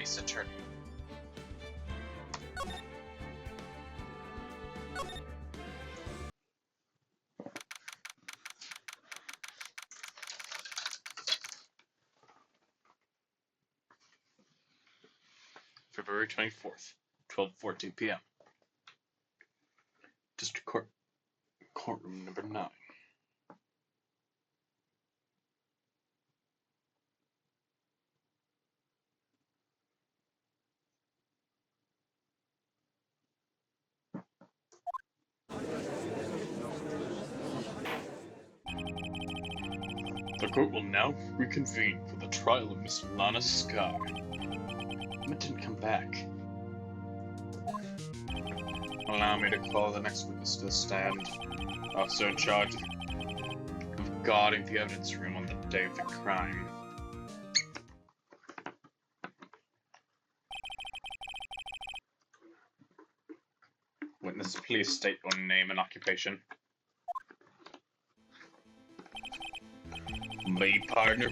Ace Attorney. February 24th, 12:14 p.m. District Court, courtroom number 9. The court will now reconvene for the trial of Miss Lana Skye. Emmett didn't come back. Allow me to call the next witness to the stand. Officer in charge of guarding the evidence room on the day of the crime. Witness, please state your name and occupation. Me, partner.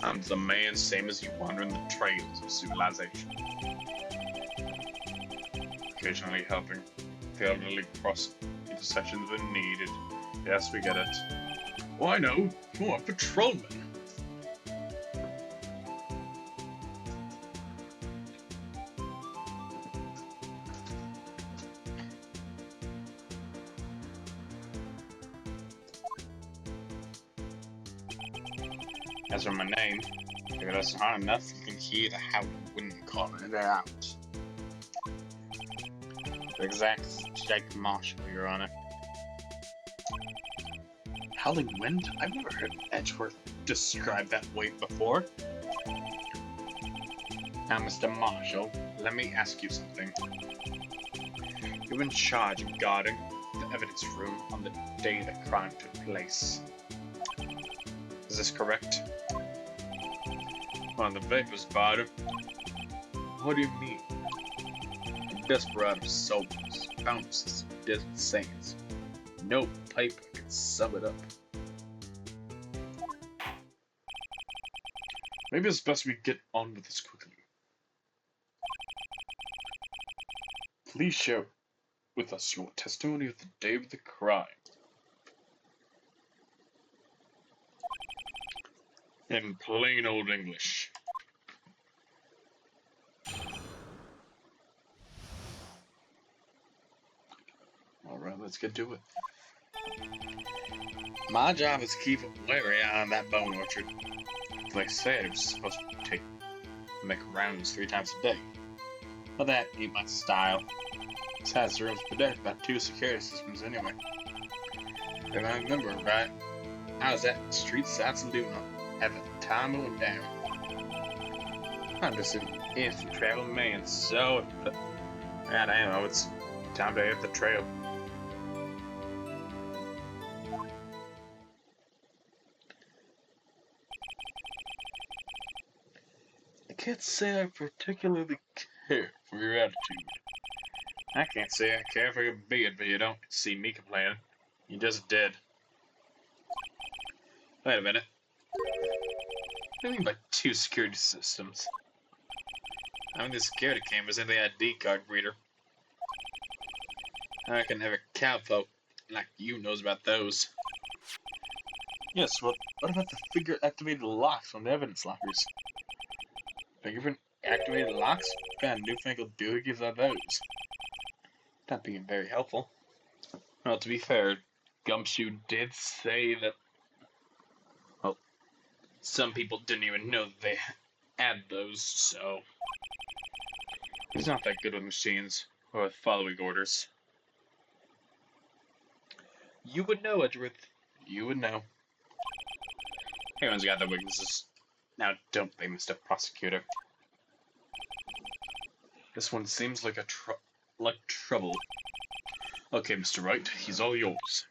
I'm the man same as you wandering the trails of civilization. Occasionally helping the elderly cross intersections when needed. Yes, we get it. Why no? You're a patrolman. As for my name, if it isn't hard enough, you can hear the howling wind calling it out. Exact Jake Marshall, Your Honor. Howling wind? I've never heard Edgeworth described that way before. Now, Mr. Marshall, let me ask you something. You're in charge of guarding the evidence room on the day the crime took place. Is this correct? On the papers, Potter. What do you mean? Desperado souls, bounces, desert saints. No paper can sum it up. Maybe it's best we get on with this quickly. Please share with us your testimony of the day of the crime. In plain old English. Alright, let's get to it. My job is to keep a wary eye on that bone orchard. They said it was supposed to make rounds 3 times a day. But that ain't my style. Besides, the room's protected by 2 security systems anyway. If I remember right, I was at Street Side Saloon at the time of down. I'm just an innocent traveling man, so goddamn, it's time to hit the trail. I can't say I particularly care for your attitude. I can't say I care for your beard, but you don't see me complaining. You just did. Wait a minute. What do you mean by 2 security systems? I mean the security cameras and the ID card reader. I reckon every cowpoke like you knows about those. Yes, well, what about the finger-activated locks on the evidence lockers? Fingerprint-activated locks? What kind of newfangled doohickeys are those? Not being very helpful. Well, to be fair, Gumshoe did say that, well, some people didn't even know that they had those, so he's not that good with machines or with following orders. You would know, Edgeworth. You would know. Everyone's got their weaknesses. Now, don't they, Mr. Prosecutor? This one seems like trouble. Okay, Mr. Wright, he's all yours.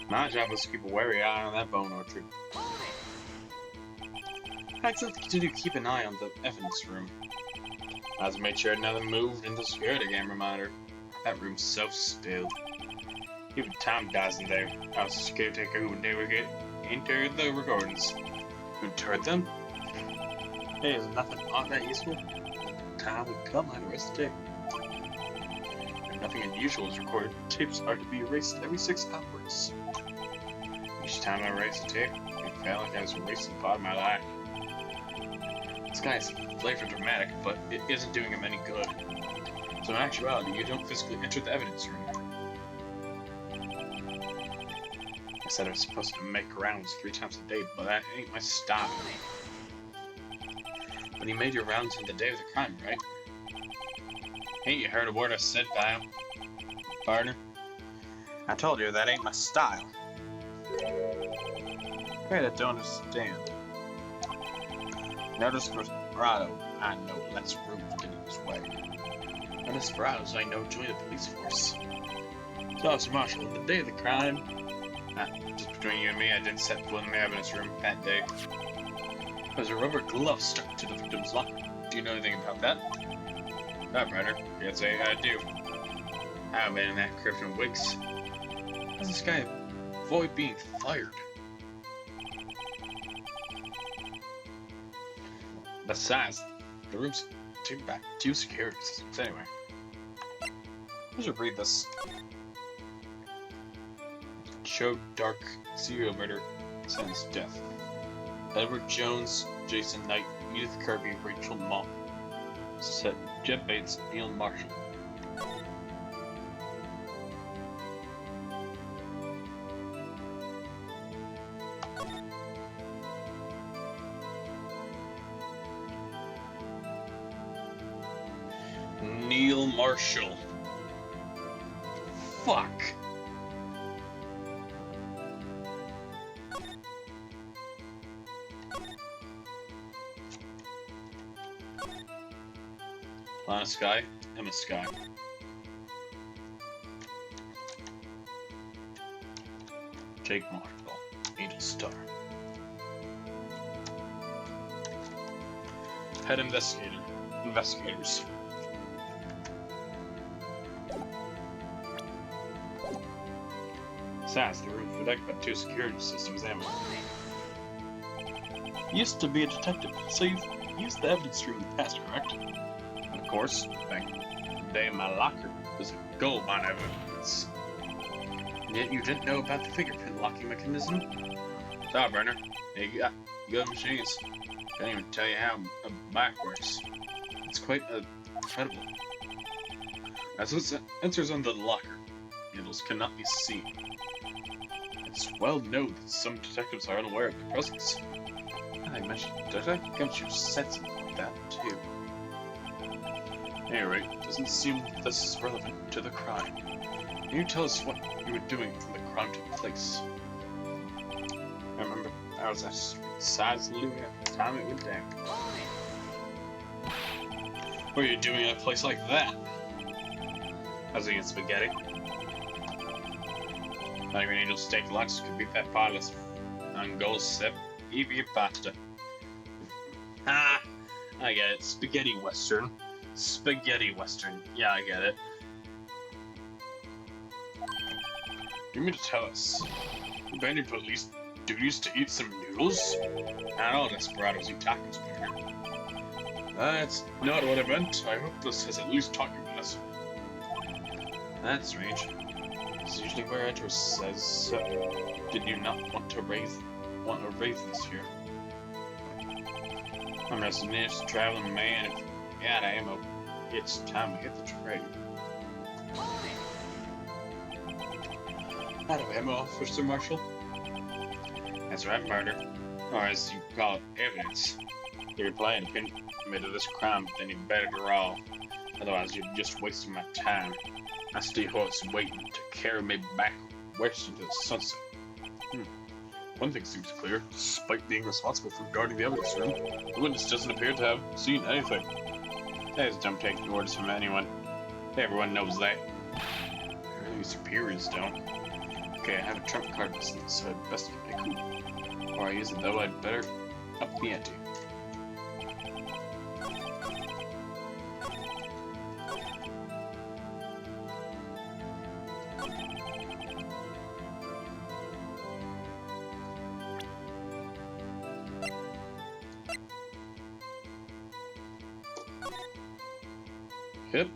My job is to keep a wary eye on that bone orchard. I have to continue to keep an eye on the evidence room. I have to make sure nothing moved in the security camera monitor. That room's so still. Even Tom dies in there. I was a caretaker who would never get into the recordings. Who turned them? Hey, is nothing on that useful? Tom would come and erase the tape. And nothing unusual is recorded. Tapes are to be erased every 6 hours. Each time I erase a tape, it felt like I was erasing part of my life. This guy is flavor dramatic, but it isn't doing him any good. So in actuality, you don't physically enter the evidence room. I said I was supposed to make rounds 3 times a day, but that ain't my style. But you made your rounds on the day of the crime, right? Ain't you heard a word I said, pal? Partner? I told you that ain't my style. Great, I don't understand. No desperado, I know less room to get in his way. No desperados, I know join the police force. So, Officer Marshall, the day of the crime, just between you and me, I didn't set foot in the evidence room that day. There was a rubber glove stuck to the victim's locker. Do you know anything about that? No, brother. Can't say I do. I haven't been in that crypt in weeks. How does this guy avoid being fired? Besides, the room's back 2 security systems anyway. I should read this. Joe Dark, serial murder, sentenced death. Edward Jones, Jason Knight, Edith Kirby, Rachel Monk. Set Jeff Bates, Neil Marshall. Neil Marshall. Fuck. Lana Skye, Emma Skye. Jake Marshall, Angel Star. Head investigator, investigators. Besides, the room's protected by 2 security systems anyway. You used to be a detective, so you've used the evidence room in the past, correct? Of course, back the day in my locker was a gold mine of evidence. And yet you didn't know about the fingerprint locking mechanism? Sorry, Burner. You got good machines. Can't even tell you how a bike works. It's quite incredible. As with sensors on the locker, handles cannot be seen. It's well known that some detectives are unaware of their presence. I mentioned Detective Gumshoe said something like that too. Anyway, it doesn't seem that this is relevant to the crime. Can you tell us what you were doing when the crime took place? I remember I was at Size Lou at the time it went down. What are you doing at a place like that? I was eating spaghetti. Not even Angel steak lunch could beat that potless Angol sip. Evie pasta. Ah, I get it. Spaghetti Western. Spaghetti Western. Yeah, I get it. Do you mean to tell us you abandoned police duties to eat some noodles? Not all desperados eat tacos, partner. That's not what I meant. I hope this has at least taught you a lesson. That's strange. It's usually where Edgar says so. Did you not want to raise this here? I'm just a niche traveling man. If you're out of ammo, it's time to hit the train. Out of ammo, Officer Marshall? That's right, murder. Or as you call it, evidence. You're planning to pin me to this crime, then you better draw. Otherwise, you're just wasting my time. I stay horse waiting to carry me back west into the sunset. One thing seems clear. Despite being responsible for guarding the evidence room, the witness doesn't appear to have seen anything. Guys don't take orders from anyone. Everyone knows that. Your superiors don't. Okay, I have a trump card license, so I'd best get my cool. Before I use it though, I'd better up the ante. Yep.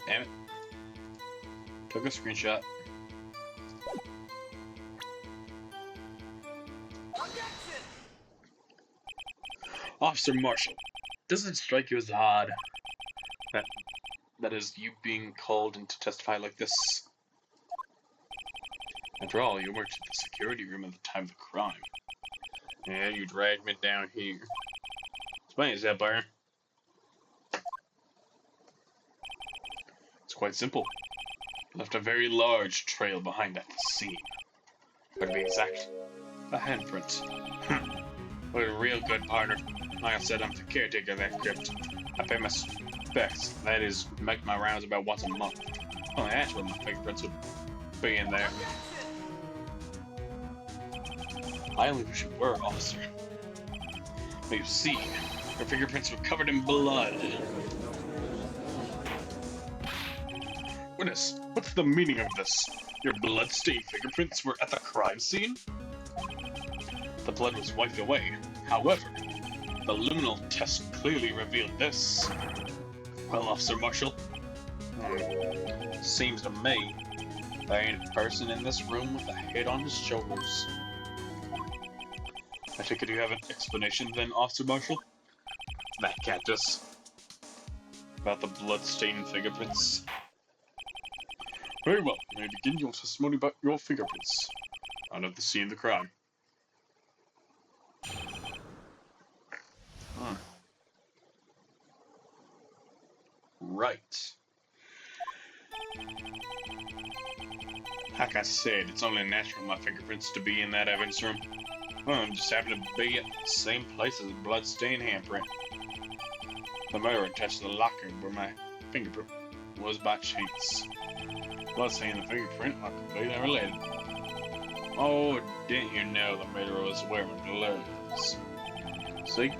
Damn it. Took a screenshot. Officer Marshall, doesn't it strike you as odd that is you being called in to testify like this? After all, you worked at the security room at the time of the crime. Yeah, you dragged me down here. Explain yourself, Byron. It's quite simple. You left a very large trail behind at the scene. Or to be exact, a handprint. What a real good partner. Like I said, I'm the caretaker of that crypt. I pay my respects. That is, make my rounds about once a month. Only that's where my fingerprints would be in there. I only wish it were, officer. But you see, her fingerprints were covered in blood. Goodness, what's the meaning of this? Your blood-stained fingerprints were at the crime scene? The blood was wiped away. However, the luminal test clearly revealed this. Well, Officer Marshall, seems to me there ain't a person in this room with a head on his shoulders. I take it you have an explanation then, Officer Marshall? That cactus. About the blood-stained fingerprints. Very well, you may begin your testimony about your fingerprints out of the scene of the crime. Right. Like I said, it's only natural for my fingerprints to be in that evidence room. Well, I'm just happened to be at the same place as a blood-stained handprint. The murderer touched the locker where my fingerprint was by chance. Blood-stain and the fingerprint are completely unrelated. Oh, didn't you know the murderer was wearing gloves? See?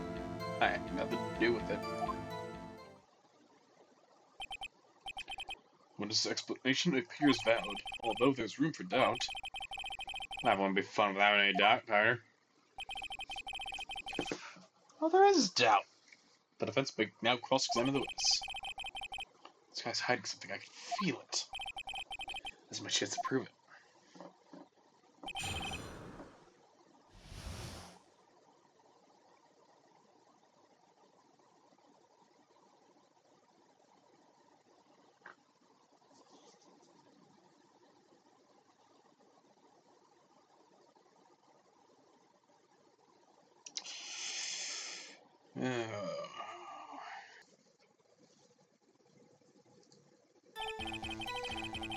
I had nothing to do with it. When this explanation appears valid, although there's room for doubt. That won't be fun without any doubt, partner. Well, there is doubt. The defense may now cross-examine the witness. This guy's hiding something. I can feel it. This is my chance to prove it.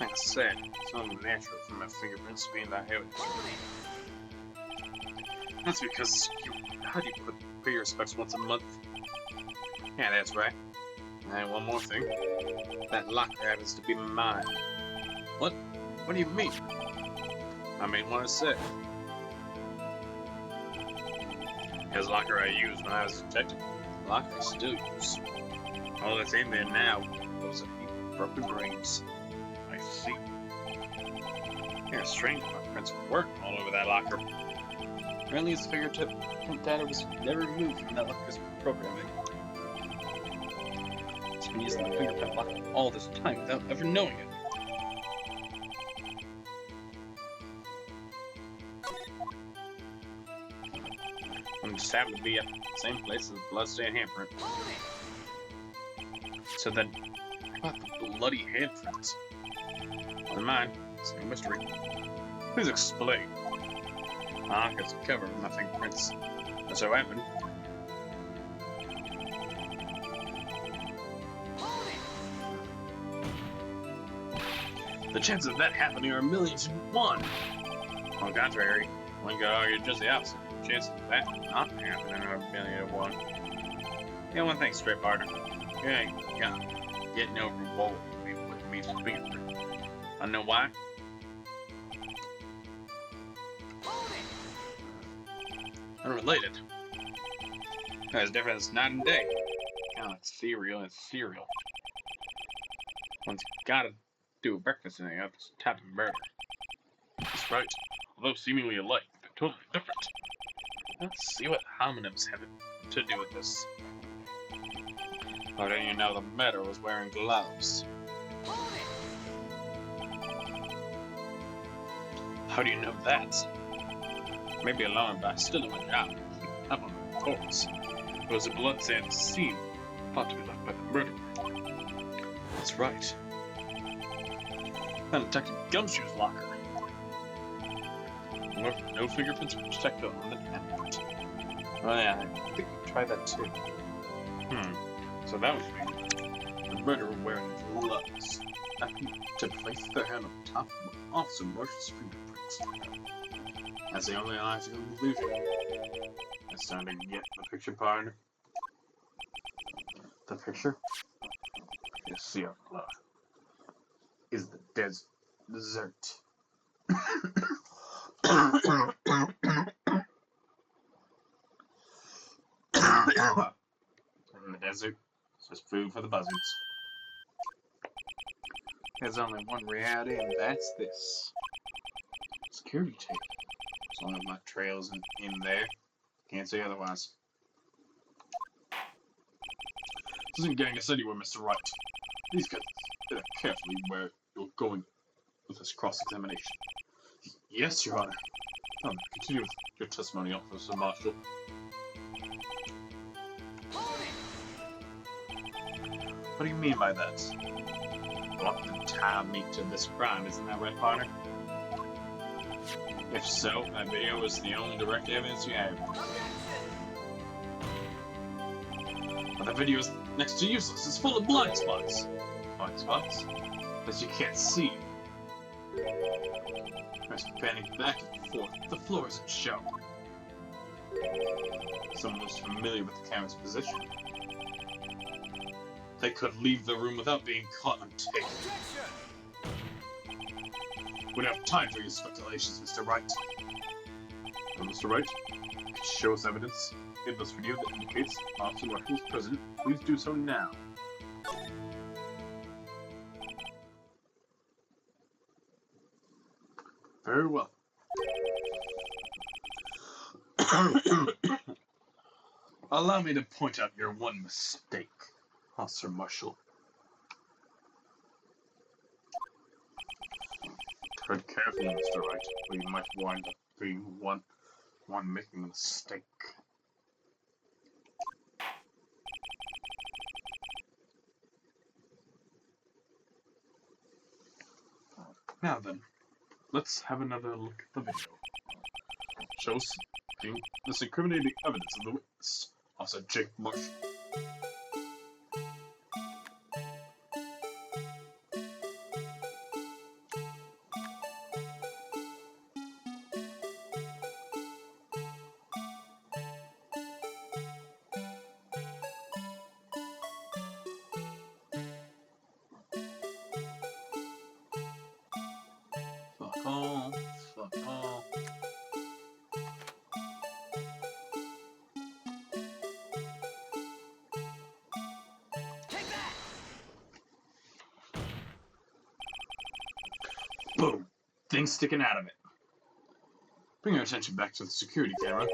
Like I said, it's only natural for my fingerprints to be in that evidence. That's because how do you pay your respects once a month? Yeah, that's right. And one more thing. That locker happens to be mine. What? What do you mean? I mean what I said. His locker I used when I was a detective. The locker I still use. All that's in there now, those are broken rings. I see. Yeah, strange. My prints were all over that locker. Apparently his fingertip data was never removed from that locker's programming. He's been using the fingerprint lock all this time without ever knowing it. I'm just happened to be at the same place as the bloodstained handprint. So then, what about the bloody handprints? Never mind, it's no mystery. Please explain. Ah, it's covered with my fingerprints. That's so happened. The chances of that happening are millions to one. On the contrary, one could argue just the opposite. The chances of that not happening are a million to one. Yeah, one thing straight, partner. You ain't getting no reward with me fingerprint. I know why. Unrelated. As different as night and day. Kind of like cereal and cereal. One's gotta do a breakfast thing up to type of murder. That's right. Although seemingly alike, they're totally different. Let's see what homonyms have to do with this. How do you know the murderer was wearing gloves? How do you know that? Maybe alarmed, but I still don't my job. I'm on the reports. There was a blood-stained scene, thought to be left by the murderer. That's right. And Detective Gumshoe's locker. However, no fingerprints were detected on the net. Oh yeah, I think we tried that too. So that was weird. The murderer wearing gloves. I think to place their hand on top of Officer Marshall's fingerprints. That's the only logical conclusion. It's time to get the picture, partner. The picture you see up below is the desert. In the desert, it's just food for the buzzards. There's only one reality, and that's this. Security tape. As long as my trail's in there, can't say otherwise. This isn't getting us anywhere, Mr. Wright. Please consider carefully where you're going with this cross-examination. Yes, Your Honor. Continue with your testimony, Officer Marshall. What do you mean by that? What the time me to this crime, isn't that right, partner? If so, that video is the only direct evidence you have. But the video is next to useless. It's full of blind spots. Blind spots? That you can't see. There's panning back and forth. The floor isn't shown. Someone who's familiar with the camera's position. They could leave the room without being caught on tape. We don't have time for your speculations, Mr. Wright. Well, Mr. Wright, could you show us evidence in this video that indicates Officer Marshall is president? Please do so now. Very well. Allow me to point out your one mistake, Officer Marshall. Tread carefully, Mr. Wright, or you might wind up being one making a mistake. Now then, let's have another look at the video. Shows this incriminating evidence of the witness, Officer Jake Marshall. Fuck all. Take that! Boom! Thing sticking out of it. Bring your attention back to the security camera.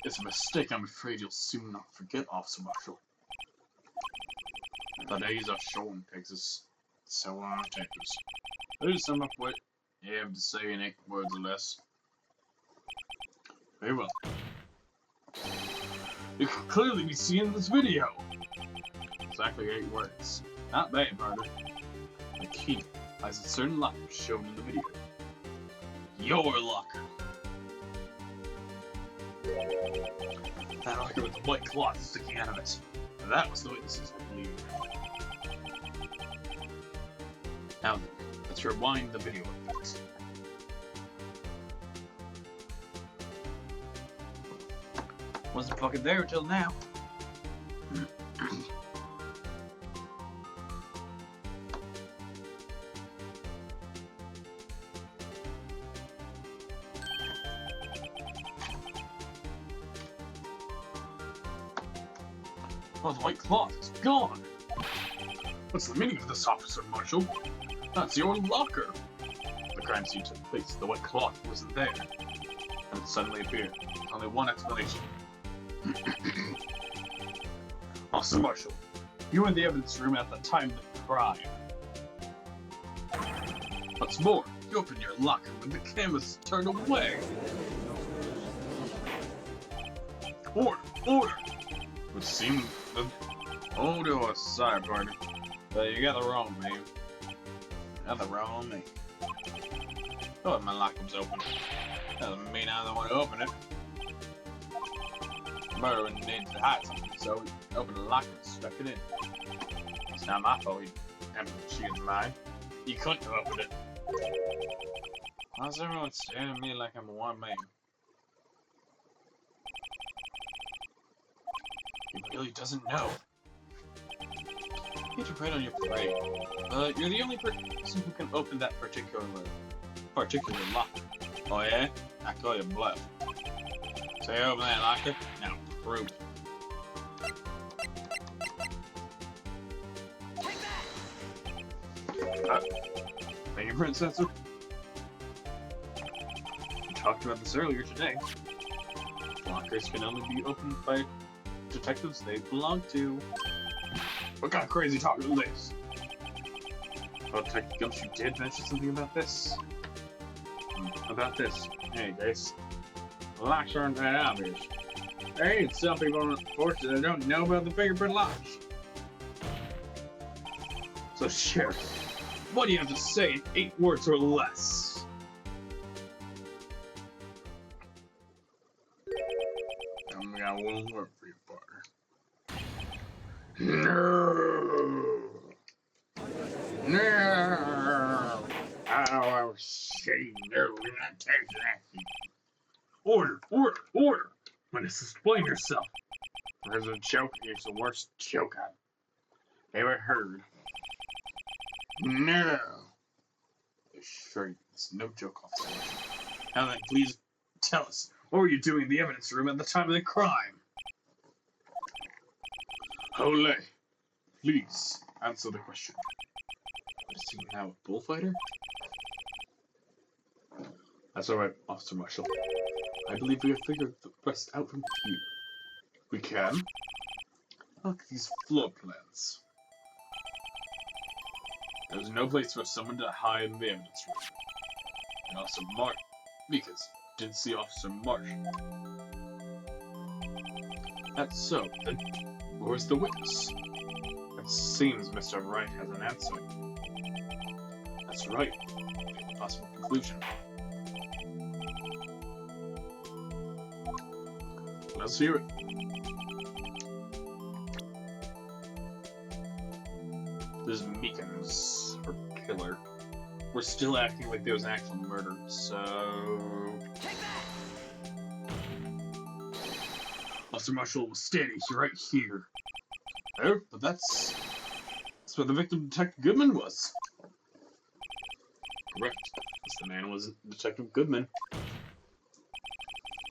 It's a mistake I'm afraid you'll soon not forget, Officer Marshall. The days are short in Texas. So are our detectives. Let's sum up what you have to say in 8 words or less. Very well. You can clearly be seen in this video. Exactly 8 words. Not bad, partner. The key lies in certain lockers shown in the video. Your locker. That locker with the white cloth sticking out of it. That was the witnesses, I believe. Now then, let's rewind the video a bit. Wasn't fucking there until now. Oh, the white cloth is gone! What's the meaning of this, Officer Marshall? That's your locker! The crime scene took place. The white cloth wasn't there. And it suddenly appeared. Only one explanation. Officer Marshall, You were in the evidence room at the time of the crime. What's more, you opened your locker when the cameras turned away. Order! Order! It would seem that... Oh, to a side partner. But you got the wrong name. You got the wrong name. Oh, my locker's open. Doesn't mean I'm the one who opened it. Murderer needed to hide something, so he opened the locker and stuck it in. It's not my fault he emptied the machine of mine. He couldn't have opened it. Why's everyone staring at me like I'm one man? He really doesn't know. You need to pride on your parade. You're the only person who can open that particular locker. Oh yeah? I call you bluff. So you open that locker? Now prove it. Fingerprint sensor? We talked about this earlier today. Lockers can only be opened by detectives they belong to. What kind of crazy talk is this? Well, Detective Gumshoe did mention something about this. Hey, guys. Locks aren't that obvious. Hey, some people on the force that don't know about the fingerprint locks. So, Sheriff, what do you have to say in 8 words or less? I got one word for you, partner. No! No! I was saying no, we're not taking action. Order! Order! Order! When it's explain yourself. There's a joke is the worst joke I've ever heard. No! Sure, it's no joke, officer. Now then, please tell us, what were you doing in the evidence room at the time of the crime? Ole, please answer the question. Is he now a bullfighter? That's alright, Officer Marshall. I believe we have figured the rest out from here. We can? Look at these floor plans. There's no place for someone to hide in the evidence room. And Officer Because didn't see Officer Marshall. That's so. Then where's the witness? It seems Mr. Wright has an answer. That's right. A possible conclusion. Let's hear it. This Meekins, her killer. We're still acting like there was an actual murder, so... Officer Marshall was standing right here. Oh, but that's where the victim, Detective Goodman, was. Correct. Yes, the man was Detective Goodman.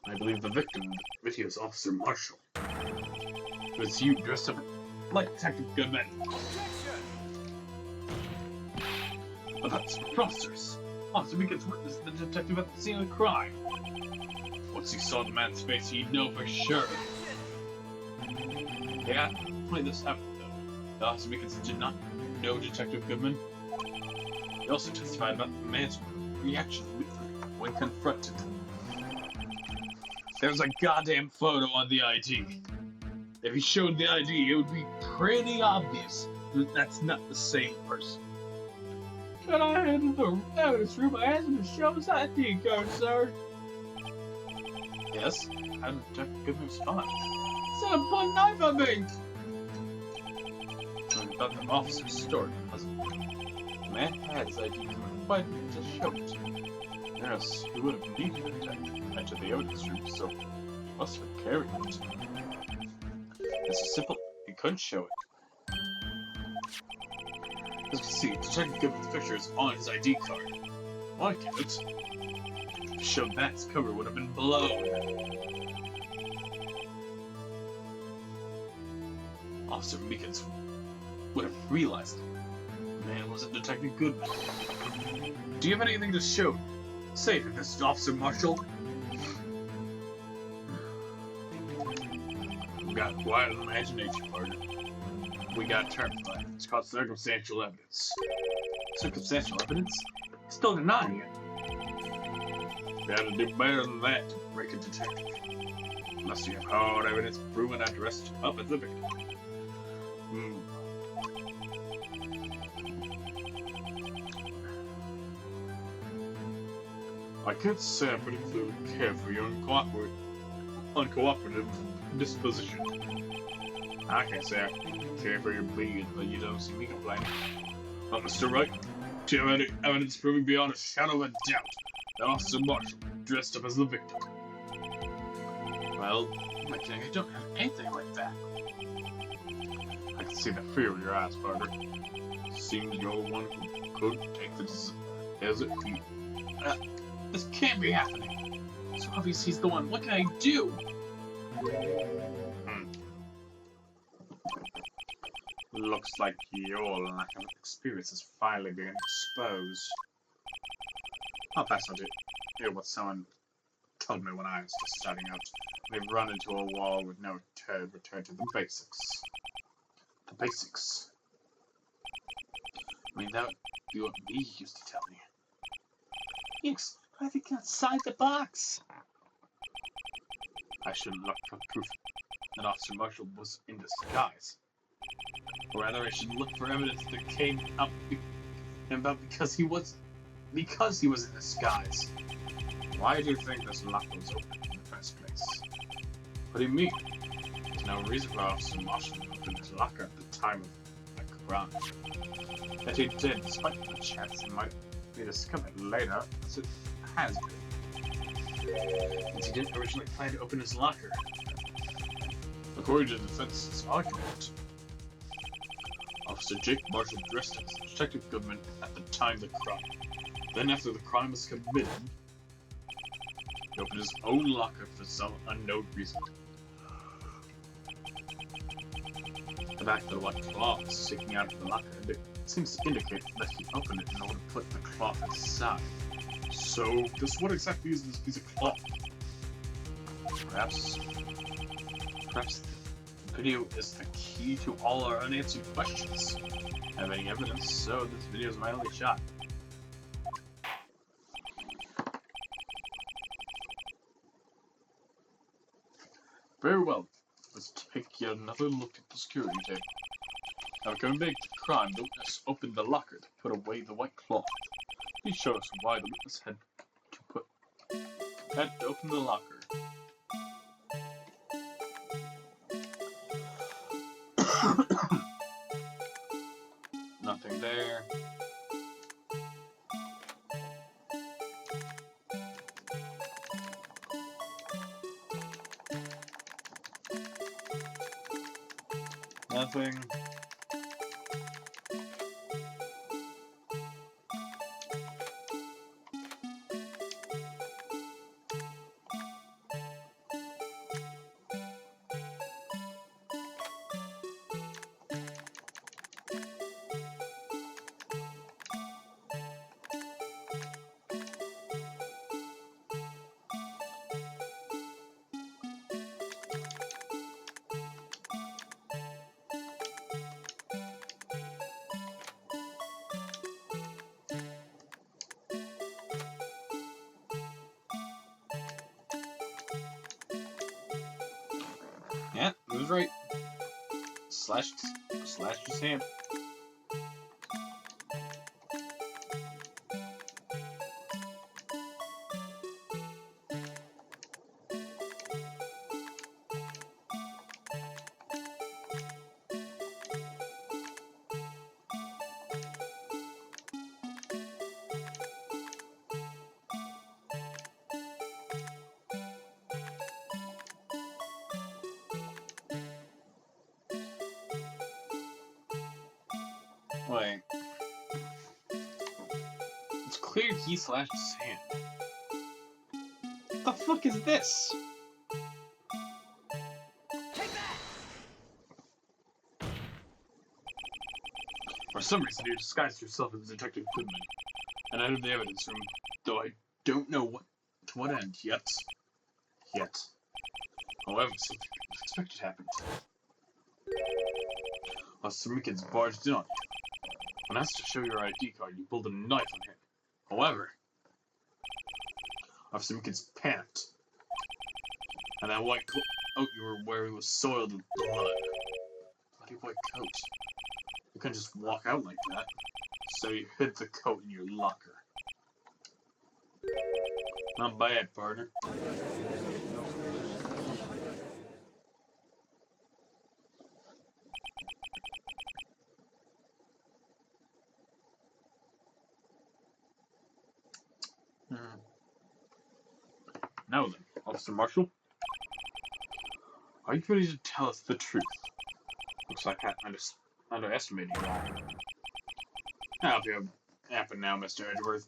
I believe the victim in the video is Officer Marshall. It was you dressed up like Detective Goodman. But that's preposterous. Officer Meekins witnessed the detective at the scene of the crime. Once he saw the man's face, he'd know for sure. Yeah, play this out though. Officer Meekins did not know Detective Goodman. He also testified about the man's reaction when confronted. There's a goddamn photo on the ID. If he showed the ID, it would be pretty obvious that that's not the same person. Can I enter the evidence room? I asked him to show his ID card, sir. Yes? How did Detective Goodman respond? He said, put a knife on me! So he thought the officer's story, wasn't it? The man had his ID card, but to show it. Yes, he would have needed to enter the evidence room, so he must have carried it. It's a simple, he couldn't show it. As you can see, Detective Goodman's picture is on his ID card. Why can't it? If it showed that, his cover would have been blown. Officer Meekins would have realized the man wasn't Detective Goodman. Do you have anything to show? Say that this is Officer Marshall. You've got quite an imagination, partner. we got a term for it. It's called circumstantial evidence. Circumstantial evidence? Still denying it. You gotta do better than that to break a detective. Unless you have hard evidence proving that dressed up as a victim. I can't say I'm particularly care for your uncooperative disposition. I can't say I care for your bleed, but you don't see me complaining. But Mr. Wright, do you have any evidence proving beyond a shadow of a doubt that Officer Marshall dressed up as the victim? Well, I don't have anything like that. I can see the fear in your eyes, partner. Seems you're the one who could take this as it feet. This can't be happening. So obviously he's the one. What can I do? Looks like your lack of experience is finally being exposed. I'll pass on to hear what someone told me when I was just starting out. We've run into a wall with no return to the basics. The basics? I mean, that would be what me used to tell me. Yes, I think outside the box. I shouldn't look for proof that Officer Marshall was in disguise. Or rather, I should look for evidence that came out about because he was in disguise. Why do you think this locker was open in the first place? What do you mean? There's no reason for Officer Marshall to open his locker at the time of the crime. That he did, despite the chance it might be discovered later, as it has been. Since he didn't originally plan to open his locker. According to the defense's argument, Officer Jake Marshall dressed as Detective Goodman at the time of the crime. Then after the crime was committed, he opened his own locker for some unknown reason. The back of the white cloth sticking out of the locker seems to indicate that he opened it in order to put the cloth inside. So, just what exactly is this piece of cloth? Perhaps the video is the key to all our unanswered questions. Have any evidence? So this video is my only shot. Very well. Let's take yet another look at the security tape. Now, to make the crime, the witness opened the locker to put away the white cloth. He showed us why the witness had to open the locker. Nothing there. Nothing. Yeah, it was right. Slashed his hand. Wait. It's clear he slashed his hand. What the fuck is this? Take that! For some reason, you disguised yourself as Detective Goodman and entered the evidence room, though I don't know to what end yet. However, something unexpected happened. Officer Meekins barged in on you. When asked to show your ID card, you pulled a knife on him. However, Officer Meekins panicked, and that white coat you were wearing was soiled with blood. Bloody white coat. You couldn't just walk out like that. So you hid the coat in your locker. Not bad, partner. Now then, Officer Marshall, are you ready to tell us the truth? Looks like I underestimated you. Now, if you happen now, Mr. Edgeworth.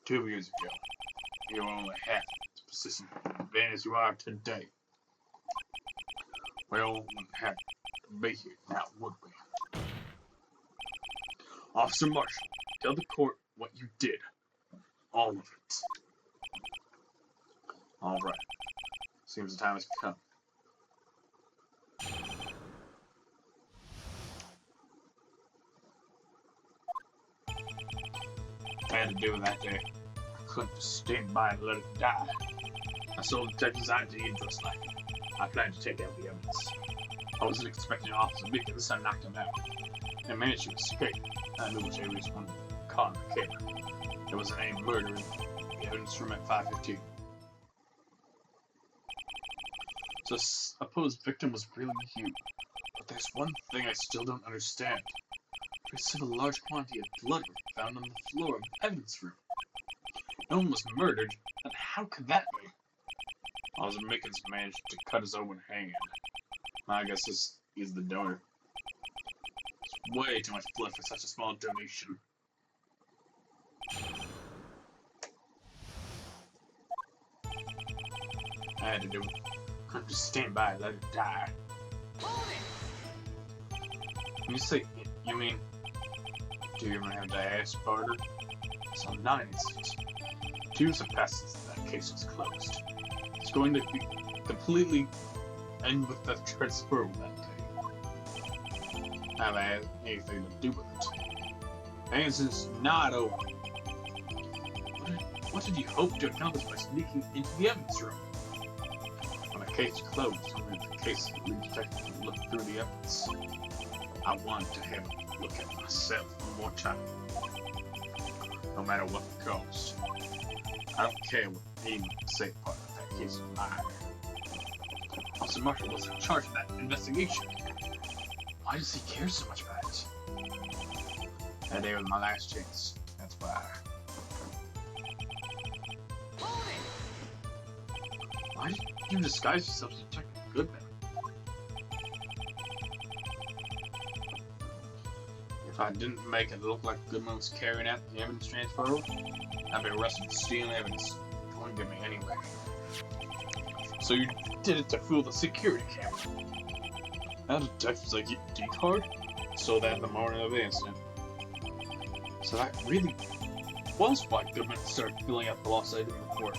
2 years ago, you were only half as persistent then as you are today. We all wouldn't have to be here now, would we? Officer Marshall, tell the court what you did. All of it. All right. Seems the time has come. I had to do with that day. I couldn't just stand by and let it die. I saw Detective's ID and just like it. I planned to take out the evidence. I wasn't expecting Officer Meekins, so I knocked him out. And managed to escape. I knew which areas one caught the killer. There was an aimed murder in the evidence room at 5:15. So supposed victim was really you. But there's one thing I still don't understand. Traces of a large quantity of blood were found on the floor of the evidence room. No one was murdered, and how could that be? Officer Meekins managed to cut his own hand. I guess he's the donor. It's way too much blood for such a small donation. I had to do it. Couldn't just stand by and let it die. When you say it, you mean, do you even have to ask, Barter? So I'm not innocent. 2 years have passed since that case was closed. It's going to be completely end with the transfer that day. I haven't had anything to do with it. The answer's not over. What did you hope to accomplish by sneaking into the evidence room? When the case closed, only the case the lead detective could look through the evidence. I wanted to have a look at myself one more time. No matter what the cost. I don't care what anyone can say part of that case of mine. Officer Marshall was in charge of that investigation. Why does he care so much about it? That day was my last chance. That's why. Why did you disguise yourself as Detective Goodman? If I didn't make it look like Goodman was carrying out the evidence transfer, I'd be arrested for stealing evidence. It wouldn't get me anywhere. So you did it to fool the security camera. Now the detective's ID card? Stole that the morning of the incident. So that really was why Goodman started filling out the lost item report.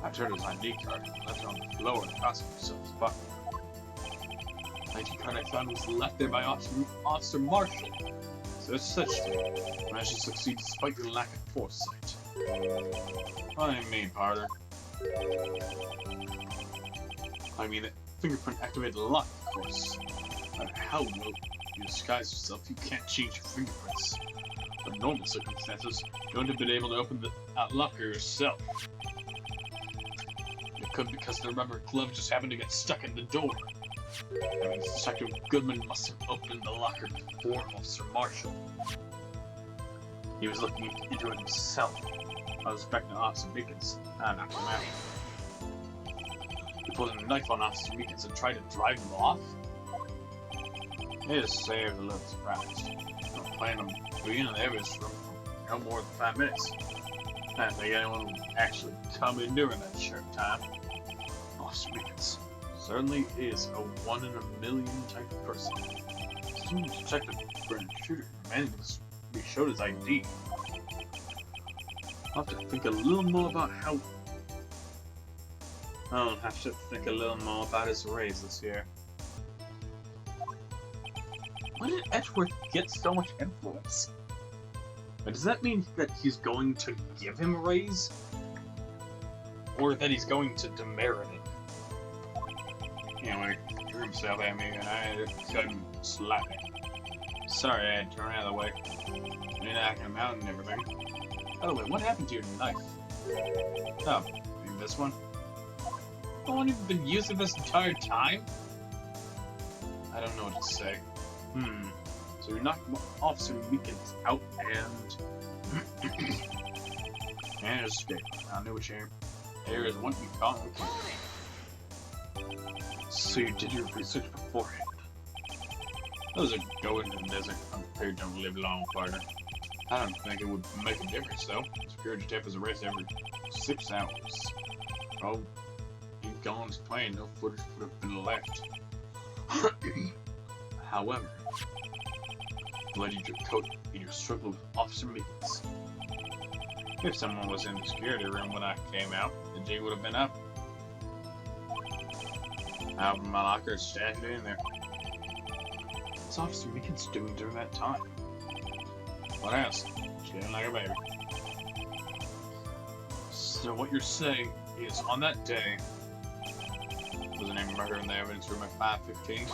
I turned his ID card and left it on the floor in the hospital cells pocket. The ID card I found was left there by Officer Marshall. So it's such thing. Managed to succeed despite your lack of foresight. What do you mean, Parter? I mean that fingerprint activated the lock, of course. No matter how well you disguise yourself, you can't change your fingerprints. Under normal circumstances, you wouldn't have been able to open the locker yourself. It could because the rubber glove just happened to get stuck in the door. That means Detective Goodman must have opened the locker before Officer Marshall. He was looking into it himself. I was expecting Officer Meekins. I knocked him out. He pulled a knife on Officer Meekins and tried to drive him off? It is saved a little surprised. I don't plan on being in the evidence room for no more than 5 minutes. I don't think anyone would actually come in during that short time. Officer Meekins certainly is a 1 in a million type of person. Some detective for an intruder demanding to be showed his ID. I'll have to think a little more about how... I'll have to think a little more about his raise this year. When did Edgeworth get so much influence? But does that mean that he's going to give him a raise? Or that he's going to demerit it? Anyway, he threw himself at me and I couldn't slap him. Sorry, I had to turn out of the way. I mean, I can mount and everything. Oh, wait, what happened to your knife? Oh, maybe this one? The one you've been using this entire time? I don't know what to say. So you're knocking Officer Meekins out and... and escape. I knew a shame. There is one you caught. So you did your research beforehand. Those are going to the desert unprepared don't live long, partner. I don't think it would make a difference, though. Security tape is arrested every 6 hours. Oh, you've gone to plane, no footage would have been left. However, bloodied your coat in your struggle with Officer Meekins. If someone was in the security room when I came out, the G would have been up. I opened my locker and stashed it in there. What's Officer Meekins doing during that time? What else? Chilling like a baby. So what you're saying is, on that day, was an murder in the evidence room at 5:15?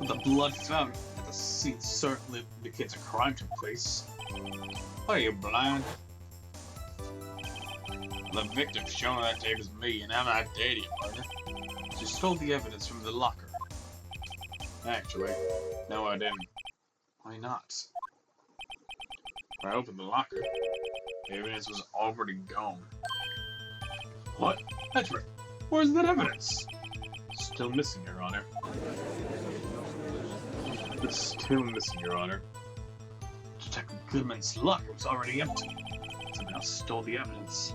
The blood found at the scene certainly indicates a crime took place. Are you blind? The victim shown on that tape is me, and I'm not dead yet, partner. She stole the evidence from the locker. Actually, no, I didn't. Why not? When I opened the locker, the evidence was already gone. What? That's right. Where's that evidence? Still missing, Your Honor. It's still missing, Your Honor. Detective Goodman's locker was already empty. Someone else stole the evidence.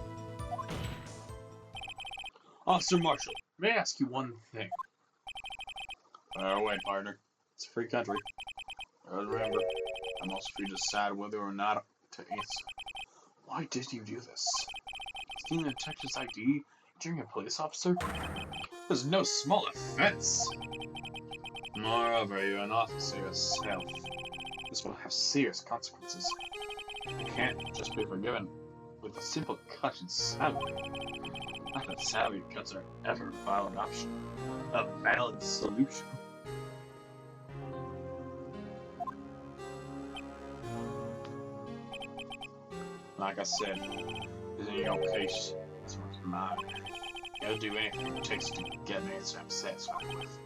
Officer Marshall, may I ask you one thing? Fire away, partner. It's a free country. Remember, I'm also free to decide whether or not to answer. Why did you do this? Stealing a detective's ID, injuring a police officer? There's no small offense. Moreover, you're an officer yourself. This will have serious consequences. You can't just be forgiven with a simple cut in salary. Not that salary cuts are ever a valid option. A valid solution. Like I said, this ain't your case, this one's mine. I'll do anything it takes to get an answer I'm satisfied with.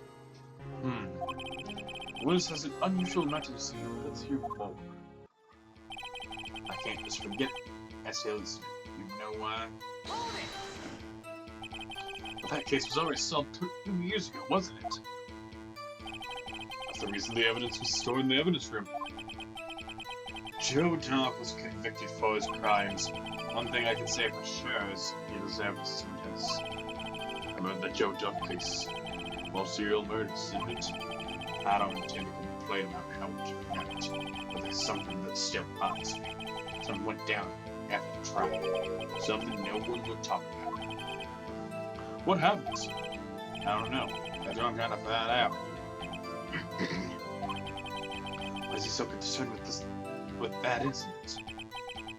Willis has an unusual matter to see that's here forward. I can't just forget S.L.'s. You know why? But that case was already solved 2 years ago, wasn't it? That's the reason the evidence was stored in the evidence room. Joe Dock was convicted for his crimes. One thing I can say for sure is he deserved a sentence. About the Joe Duff case. Well, serial murders, isn't it? I don't intend to complain about how much you got, but there's something that still bothers me. Something went down after the trial. Something no one will talk about. What happened? I don't know. I don't kind of find out. Why is he so concerned with that incident?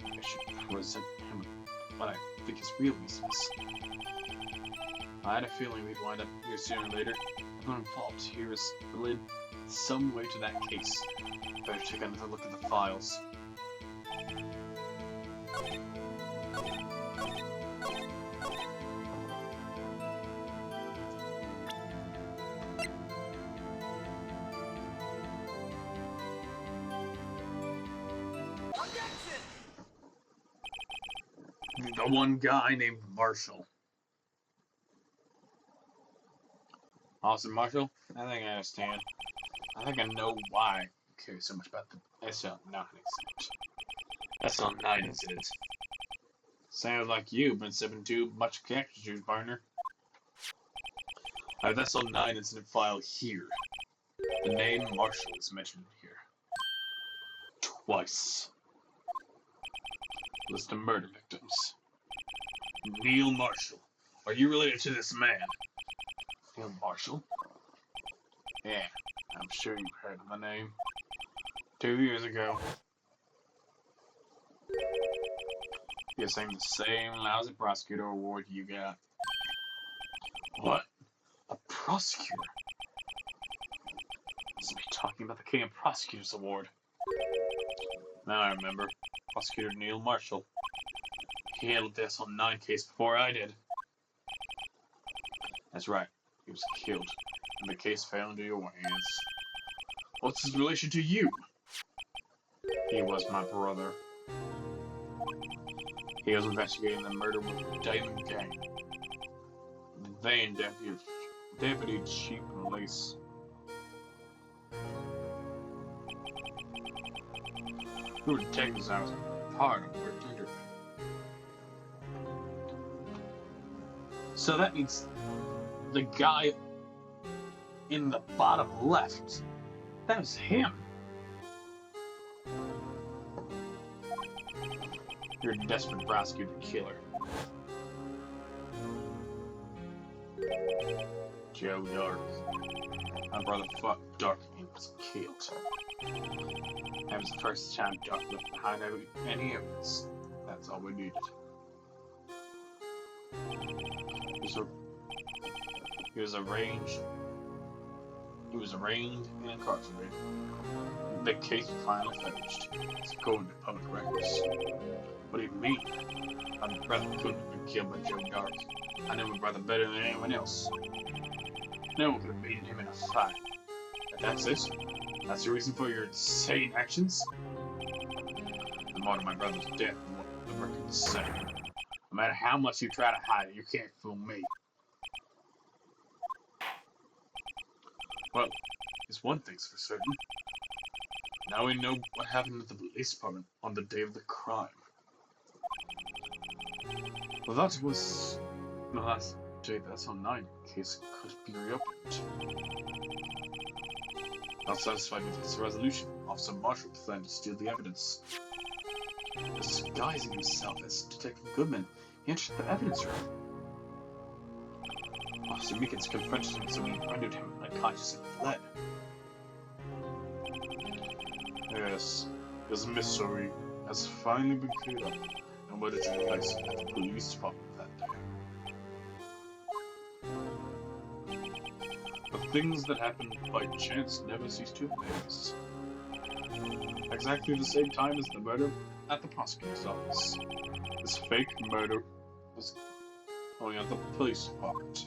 I should present him what I think his real reasons. I had a feeling we'd wind up here sooner or later. Everyone involved here is related some way to that case. Better take another look at the files. The one guy named Marshall. Officer Marshall, I think I understand. I think I know why you care so much about the SL9 incident. SL9 incident. Sounds like you've been sipping too much cactus juice, partner. I have the SL9 incident file here. The name Marshall is mentioned here. Twice. List of murder victims. Neil Marshall. Are you related to this man? Neil Marshall? Yeah, I'm sure you've heard of the name. 2 years ago, you're saying the same lousy prosecutor award you got. What? A prosecutor? Must be talking about the King of Prosecutors Award. Now I remember. Prosecutor Neil Marshall. He handled the SL9 case before I did. That's right. He was killed, and the case fell into your hands. What's his relation to you? He was my brother. He was investigating the murder of the Diamond Gang. The Vane Deputy Chief of Police. Who detectives I was part of worked under him. So that means the guy in the bottom left, that was him. You're a desperate prosecutor killer. Joe Dark. My brother fucked Dark and was killed. That was the first time Dark left behind any evidence. That's all we needed. He was arraigned and incarcerated. The case was finally finished. It's according to public records. What do you mean? My brother couldn't have been killed by Joe Dark. I knew my brother better than anyone else. No one could have beaten him in a fight. And that's it? That's the reason for your insane actions? The more of my brother's death than what the records say. No matter how much you try to hide it, you can't fool me. Well, there's one thing's for certain. Now we know what happened at the police department on the day of the crime. Well, that was the last day the SL9 case could be reopened. Not satisfied with its resolution, Officer Marshall planned to steal the evidence. Disguising himself as Detective Goodman, he entered the evidence room. Officer Meekins confronted him, so he rendered him unconscious and fled. Yes, his mystery has finally been cleared up, and what took place at the police department that day. The things that happen by chance never cease to amaze. Exactly the same time as the murder at the prosecutor's office. This fake murder was going at the police department.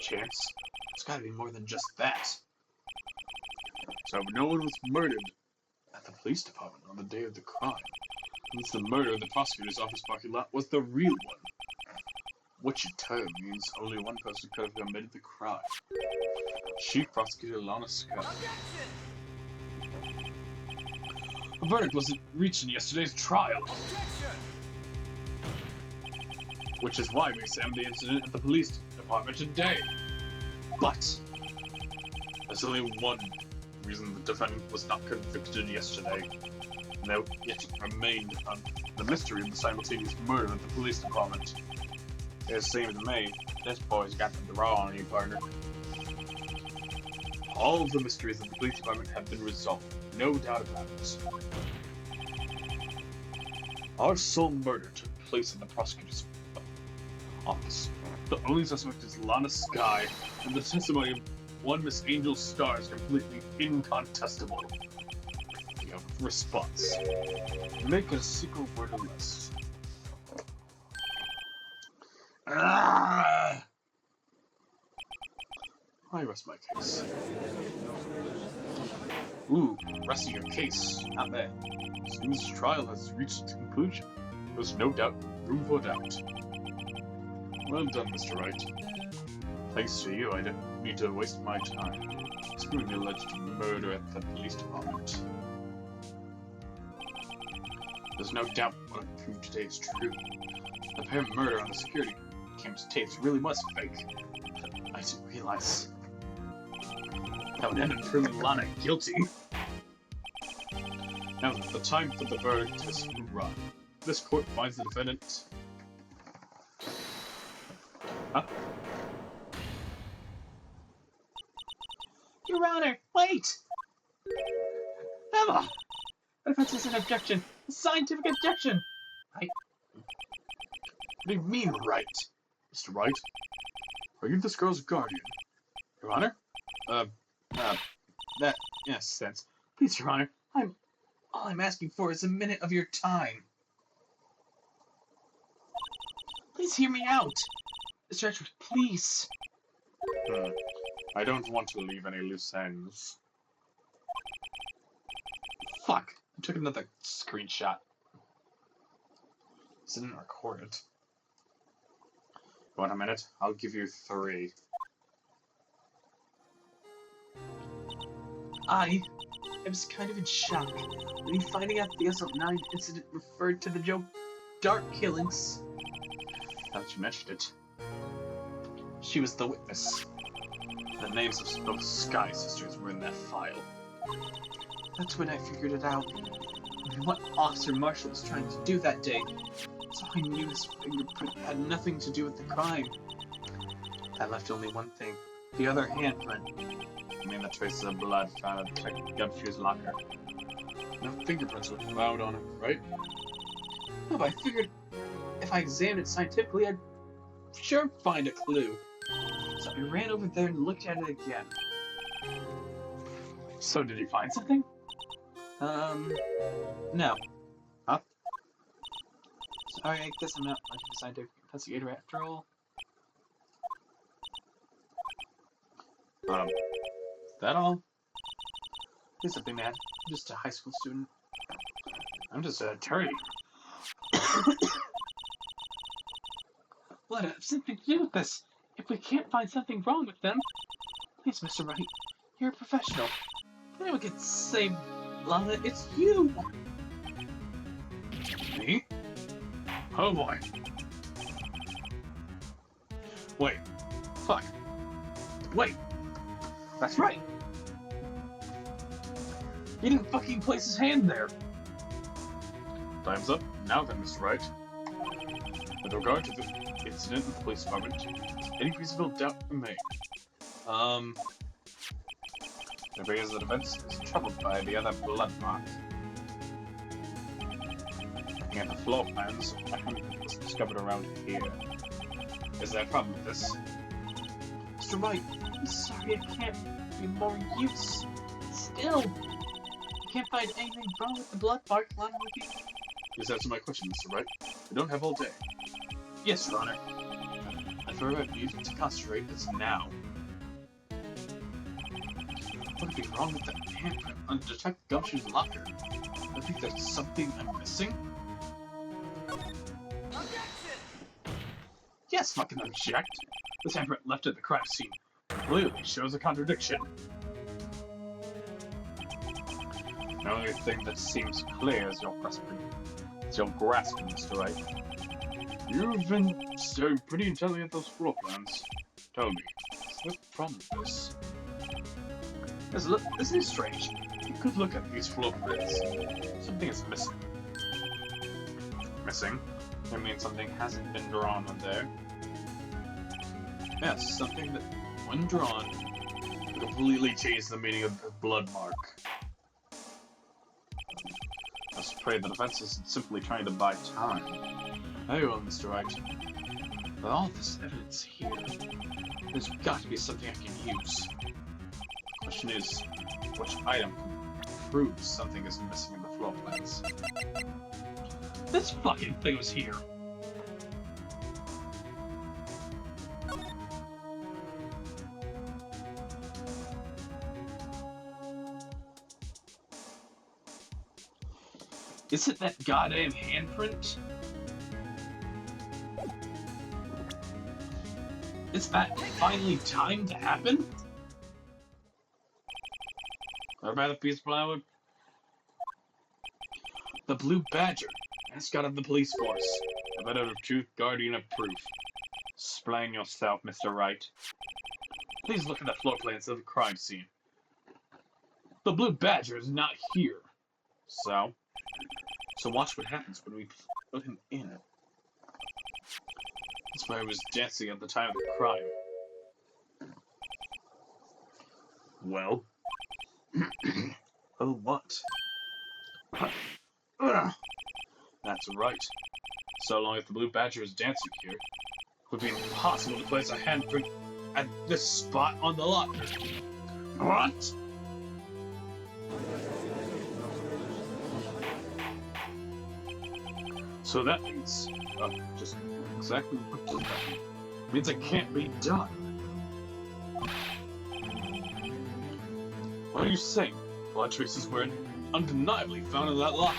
Chance? It's gotta be more than just that. So if no one was murdered at the police department on the day of the crime, means the murder in the prosecutor's office parking lot was the real one. What you tell means only one person could have committed the crime. Chief Prosecutor Lana Scott. A verdict wasn't reached in yesterday's trial. Which is why we examined the incident at the police department today. But there's only one reason the defendant was not convicted yesterday. No, it remained the mystery of the simultaneous murder at the police department. It seems to me, this boy's got the draw on you, partner. All of the mysteries of the police department have been resolved, no doubt about it. Our sole murder took place in the prosecutor's office. The only suspect is Lana Skye, and the testimony of one Miss Angel Star is completely incontestable. You have a response. Make a secret murder list. I rest my case. Ooh, resting your case. Not bad. As soon as the trial has reached its conclusion, there's no room for doubt. Well done, Mr. Wright. Thanks to you, I don't need to waste my time screwing the alleged murder at the police department. There's no doubt what I proved today is true. The apparent murder on the security camera's tapes really was fake. But I didn't realize that would end up proving Lana guilty. Now, the time for the verdict has run. This court finds the defendant... Huh? Your Honor, wait! Emma! That's just an objection. A scientific objection! Right? What do you mean, right? Mr. Wright? Are you this girl's guardian? Your Honor? That, yes, sense. Please, Your Honor, all I'm asking for is a minute of your time. Please hear me out. Mr. Edgeworth, please. I don't want to leave any loose ends. Fuck. I took another screenshot. This didn't record it. You want a minute? I'll give you 3. I was kind of in shock when finding out the SL9 incident referred to the Joe Dark killings. Now that you mentioned it. She was the witness. The names of both Sky Sisters were in that file. That's when I figured it out. And what Officer Marshall was trying to do that day. So I knew his fingerprint had nothing to do with the crime. That left only one thing. The other handprint. You mean the traces of blood found at Detective Gumshoe's locker? No fingerprints were found on it, right? No, but I figured if I examined it scientifically, I'd sure find a clue. So I ran over there and looked at it again. So did you find something? No. Huh? Sorry, I guess I'm not much of a scientific investigator after all. That all? Please don't be mad. I'm just a high school student. I'm just an attorney. Blood have something to do with this. If we can't find something wrong with them, please, Mr. Wright, you're a professional. If anyone could save Lana, it's you. Me? Oh boy. Wait. Fuck. Wait. That's right. He didn't fucking place his hand there. Time's up. Now then, Mr. Wright. With regard to the incident in the police department, any reasonable doubt remain? It appears the defense is troubled by the other blood mark. Looking at the floor plans, a handprint was discovered around here. Is there a problem with this? Mr. Wright, I'm sorry I can't be more use. Still, I can't find anything wrong with the blood mark Lana would be. Please answer my question, Mr. Wright. We don't have all day. Yes, Your Honor. And for what you to concentrate is now. What could be wrong with that handprint on Detective Gumshoe's locker? I think there's something I'm missing. Objection! Yes, fucking object. This handprint left at the crime scene clearly shows a contradiction. The only thing that seems clear is your grasping. It's your grasping, Mr. Wright. You've been staring pretty intently at those floor plans. Tell me, what's the problem with this? Isn't it strange? You could look at these floor plans. Something is missing. Missing? I mean something hasn't been drawn on there. Yes, something that, when drawn, Completely changed the meaning of the blood mark. I was afraid the defense is simply trying to buy time. Very well, Mr. Wright. With all this evidence here, there's got to be something I can use. The question is, which item proves something is missing in the floor plans? This fucking thing was here. Is it that goddamn handprint? Is that finally time to happen? What about the piece of plywood? The Blue Badger, mascot of the police force. A bit of truth, guardian of proof. Explain yourself, Mr. Wright. Please look at the floor plans of the crime scene. The Blue Badger is not here. So Watch what happens when we put him in. That's where he was dancing at the time of the crime. Well? Oh, what? That's right. So long as the Blue Badger is dancing here, it would be impossible to place a handprint at this spot on the locker. What? So that means, just exactly what does that mean? It means it can't be done. What are you saying? Blood traces were undeniably found in that locker.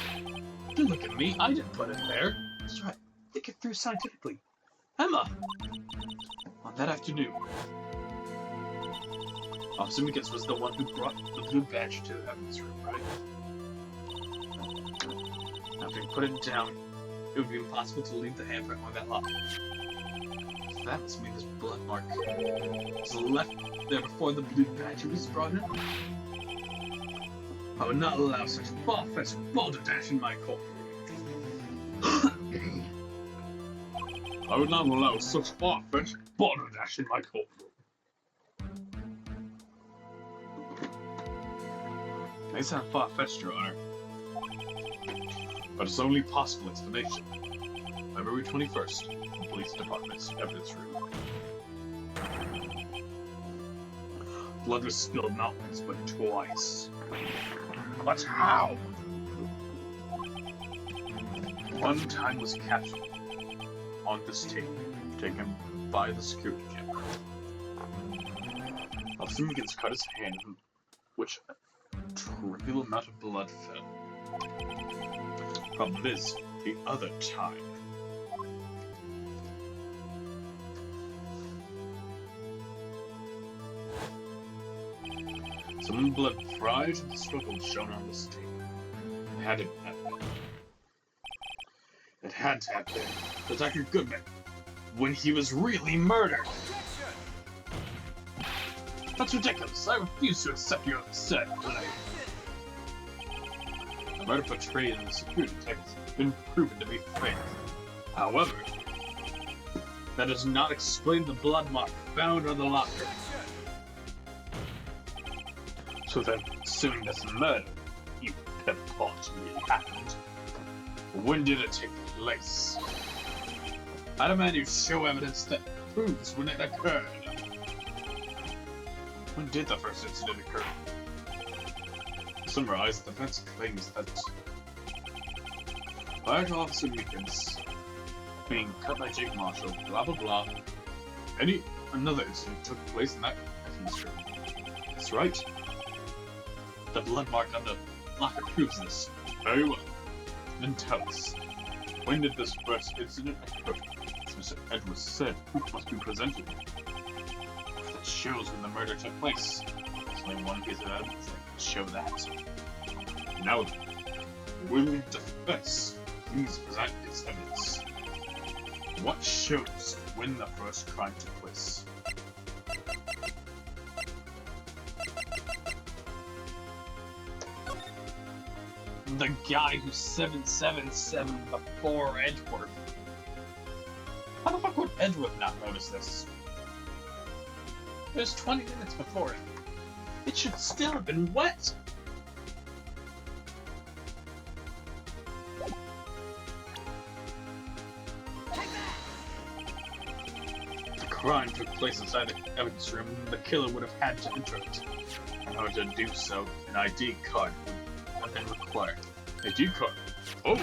Don't look at me, I didn't put it there. That's right, think it through scientifically. Emma! On that afternoon, Officer Meekins was the one who brought the Blue Badger to the evidence room, right? After he put it down, it would be impossible to leave the handprint on that locker. So that must mean this blood mark was left there before the Blue Badger was brought in. I would not allow such far-fetched balderdash in my court. I would not allow such far-fetched balderdash in my court. May sound far-fetched, Your Honor, but it's the only possible explanation. February 21st, the Police Department's evidence room. Blood was spilled not once, but twice. But how? One time was captured on this tape, taken by the security camera. Officer Meekins cut his hand, in which a trivial amount of blood fell. Problem is, the other time. Some blood prior to the struggle shown on this tape. It had to happen. It had to happen. Dr. Goodman, when he was really murdered. That's ridiculous. I refuse to accept your absurd claim. The murder portrayed in the security tape has been proven to be fake. However, that does not explain the blood mark found on the locker. So then, assuming this murder, you purportedly happened, when did it take place? I demand you show evidence that proves when it occurred. When did the first incident occur? To summarize, the defense claims that prior to Officer Meekins being cut by Jake Marshall, blah blah blah, another incident took place in that evidence room. That's right. The blood mark on the locker proves this. Very well. Then tell us, when did this first incident occur? As Mr. Edwards said, proof must be presented that shows when the murder took place. There's only one piece of evidence that can show that. Now then, will the defense please present its evidence? What shows when the first crime took place? The guy who's 777 before Edgeworth. How the fuck would Edgeworth not notice this? It was 20 minutes before it. It should still have been wet. The crime took place inside the evidence room, and the killer would have had to enter it. In order to do so, an ID card would have been required. ID card? Oh!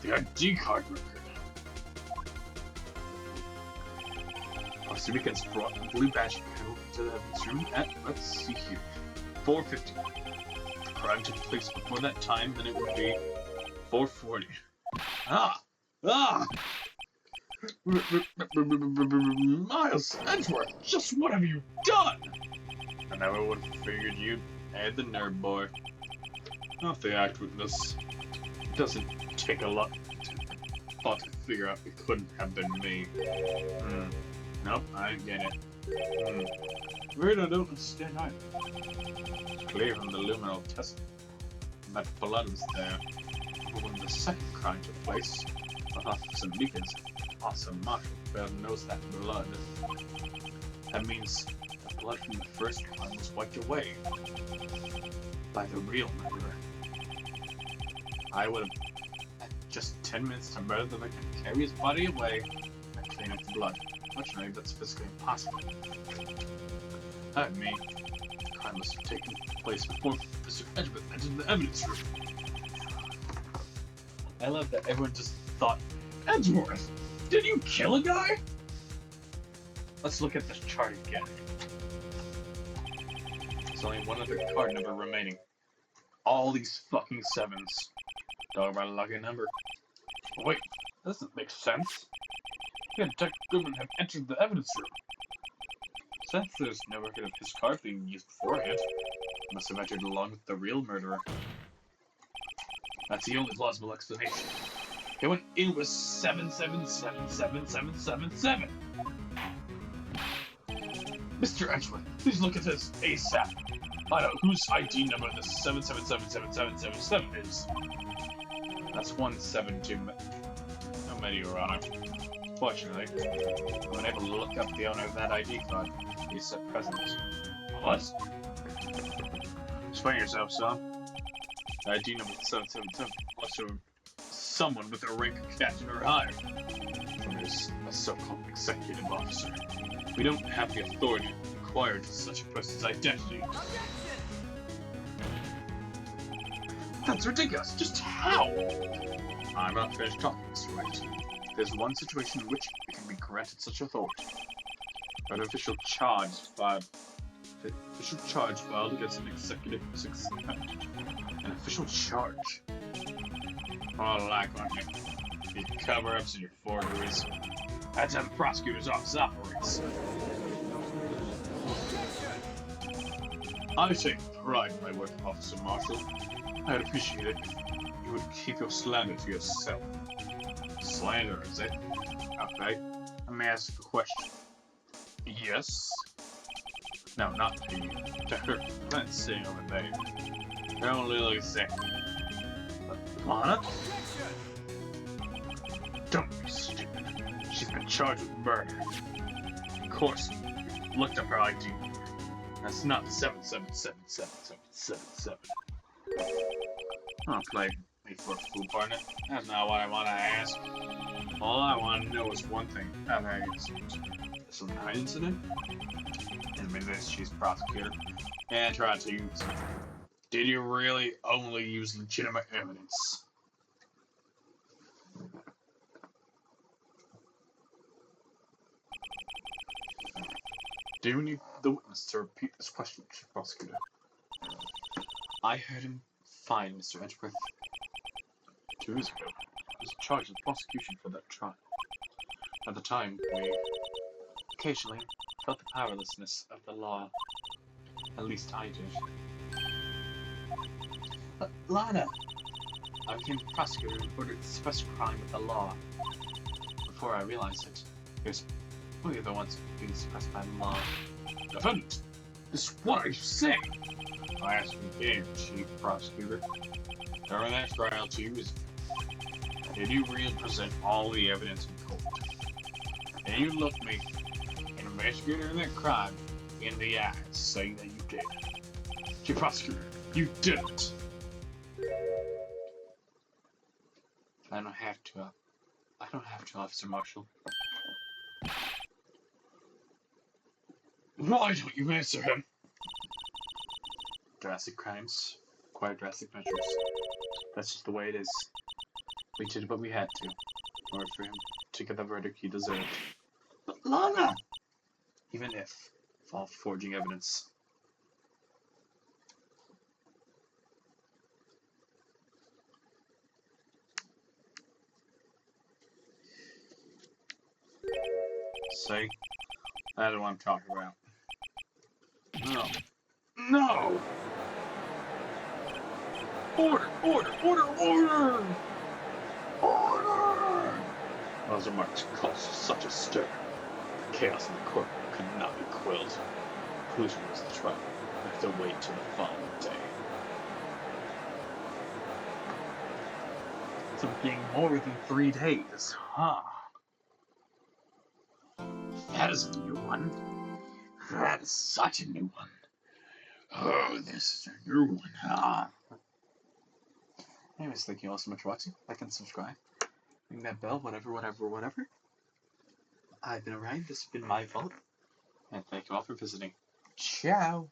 The ID card record. Officer Meekins brought the Blue Badger to the evidence room at, let's see here, 4:50. If the crime took place before that time, then it would be 4:40. Miles Edgeworth, just what have you done? I never would have figured you'd had the nerve, boy. Off the act with this. It doesn't take a lot to figure out it couldn't have been me. Nope, I get it. Weird, I don't understand either. It's clear from the luminal test that blood was there. But when the second crime took place, Officer Meekins, Officer Marshall, knows that blood. That means the blood from the first crime was wiped away by the real murderer. I would have had just 10 minutes to murder the victim, carry his body away, and clean up the blood. Fortunately, that's physically impossible. That means the crime must have taken place before Mr. Edgeworth entered the evidence room. I love that everyone just thought, Edgeworth, did you kill a guy? Let's look at this chart again. There's only one other card number remaining. All these fucking 7s. Talk about a lucky number. Wait, that doesn't make sense. Yeah, Detective Goodman have entered the evidence room. Since there's no record of his card being used beforehand, he must have entered along with the real murderer. That's the only plausible explanation. He went in with 777777. Mr. Edgeworth, please look at this ASAP. I know whose ID number the 777777 is. That's 172 many, Your Honor. Fortunately, we were able to look up the owner of that ID card. He's set present. What? Explain yourself, son. The ID number 777 also someone with a rank of captain or higher. There's a so-called executive officer. We don't have the authority to inquire into such a person's identity. That's ridiculous. Just how? I'm not finished talking, Mr. White. There's one situation in which it can be granted such authority. An official charge filed against an executive an official charge. More likely, you cover-ups and your forgeries. That's how the prosecutor's office operates. I take pride in my work, Officer Marshall. I'd appreciate it if you would keep your slander to yourself. Slander, is it? Okay. Let me ask a question. Yes? No, not to you. To her. Let's see over there. They're only like second. Lana? Don't be stupid. She's been charged with murder. Of course, looked up her ID. That's not 777777. Don't play me for a fool, partner. That's not what I want to ask. All I want to know is one thing. Have I this an incident? Admit this, she's prosecutor. And tried to use it. Did you really only use legitimate evidence? Do you need the witness to repeat this question, Chief Prosecutor? I heard him fine, Mr. Edgeworth. 2 years ago, he was charged with prosecution for that trial. At the time, we occasionally felt the powerlessness of the law. At least I did. Lana! I became the prosecutor in order to suppress crime with the law. Before I realized it, we were the ones being suppressed by the law. Defendant! What are you saying? I asked you again, Chief Prosecutor. During that trial 2 years ago, did you really present all the evidence in court? And you looked me, an investigator in that crime, in the eyes, saying that you did. Chief Prosecutor, you didn't! I don't have to, Officer Marshall. Why don't you answer him? Drastic crimes require drastic measures. That's just the way it is. We did what we had to, in order for him to get the verdict he deserved. But Lana! Even if, while forging evidence. See? That's what I'm talking about. No. No! Order! Order! Order! Order! Order! Those remarks caused such a stir. The chaos in the court could not be quelled. Conclusion was the trial. We have to wait till the following day. So being more than 3 days, huh? That is a new one. That is such a new one. Oh, this is a new one, huh? Anyways, thank you all so much for watching. Like and subscribe. Ring that bell, whatever. I've been Orion. This has been my fault. And thank you all for visiting. Ciao.